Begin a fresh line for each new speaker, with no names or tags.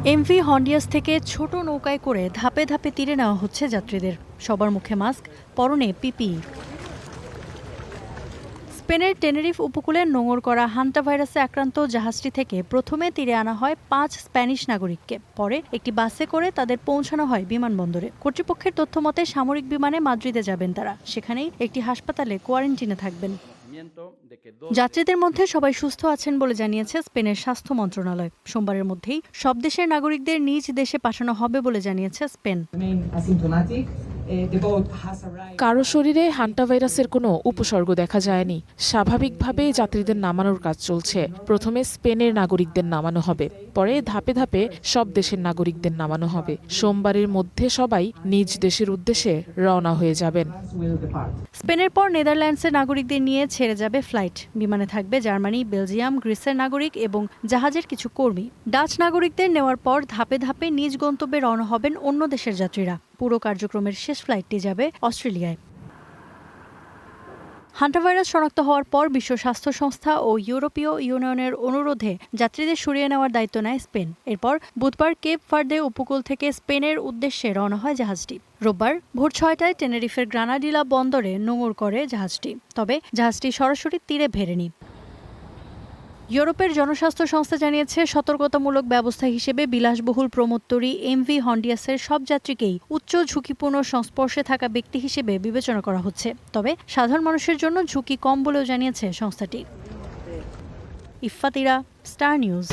MV হন্ডিয়াস থেকে ছোট নৌকায় করে ধাপে ধাপে তীরে নেওয়া হচ্ছে যাত্রীদের। সবার মুখে মাস্ক, পরনে পিপিই। স্পেনের টেনেরিফ উপকূলে নোঙর করা হান্টা ভাইরাসে আক্রান্ত জাহাজটি থেকে প্রথমে তীরে আনা হয় 5 স্প্যানিশ নাগরিককে। পরে একটি বাসে করে তাদের পৌঁছানো হয় বিমানবন্দরে। কর্তৃপক্ষের তথ্য মতে সামরিক বিমানে মাদ্রিদে যাবেন তারা। সেখানেই একটি হাসপাতালে কোয়ারেন্টিনে থাকবেন। যাত্রীদের মধ্যে সবাই সুস্থ আছেন বলে জানিয়েছে স্পেনের স্বাস্থ্য মন্ত্রণালয়। সোমবারের মধ্যেই সব দেশের নাগরিকদের নিজ দেশে পাঠানো হবে বলে জানিয়েছে স্পেন।
কারো শরীরে হান্টা ভাইরাসের কোনো উপসর্গ দেখা যায়নি। স্বাভাবিকভাবে যাত্রীদের নামানোর কাজ চলছে। প্রথমে স্পেনের নাগরিকদের নামানো হবে, পরে ধাপে ধাপে সব দেশের নাগরিকদের নামানো হবে। সোমবারের মধ্যে সবাই নিজ দেশের উদ্দেশ্যে রওনা হয়ে যাবেন।
স্পেনের পর নেদারল্যান্ডসের নাগরিকদের নিয়ে ছেড়ে যাবে ফ্লাইট। বিমানে থাকবে জার্মানি, বেলজিয়াম, গ্রিসের নাগরিক এবং জাহাজের কিছু কর্মী। ডাচ নাগরিকদের নেওয়ার পর ধাপে ধাপে নিজ গন্তব্যে রওনা হবেন অন্য দেশের যাত্রীরা। পুরো কার্যক্রমের শেষ ফ্লাইটটি যাবে অস্ট্রেলিয়ায়। হান্টা ভাইরাস শনাক্ত হওয়ার পর বিশ্ব স্বাস্থ্য সংস্থা ও ইউরোপীয় ইউনিয়নের অনুরোধে যাত্রীদের সরিয়ে নেওয়ার দায়িত্ব নেয় স্পেন। এরপর বুধবার কেপ ভার্দে উপকূল থেকে স্পেনের উদ্দেশ্যে রওনা হয় জাহাজটি। রোববার ভোর 6টায় টেনেরিফের গ্রানাডিলা বন্দরে নোঙর করে জাহাজটি। তবে জাহাজটি সরাসরি তীরে ভেড়েনি। ইউরোপের জনস্বাস্থ্য সংস্থা জানিয়েছে, সতর্কতামূলক ব্যবস্থা হিসেবে বিলাসবহুল প্রমোত্তরী এমভি হন্ডিয়াসের সব যাত্রীকেই উচ্চ ঝুঁকিপূর্ণ সংস্পর্শে থাকা ব্যক্তি হিসেবে বিবেচনা করা হচ্ছে। তবে সাধারণ মানুষের জন্য ঝুঁকি কম বলেও জানিয়েছে সংস্থাটি। Iffat Ira, star news.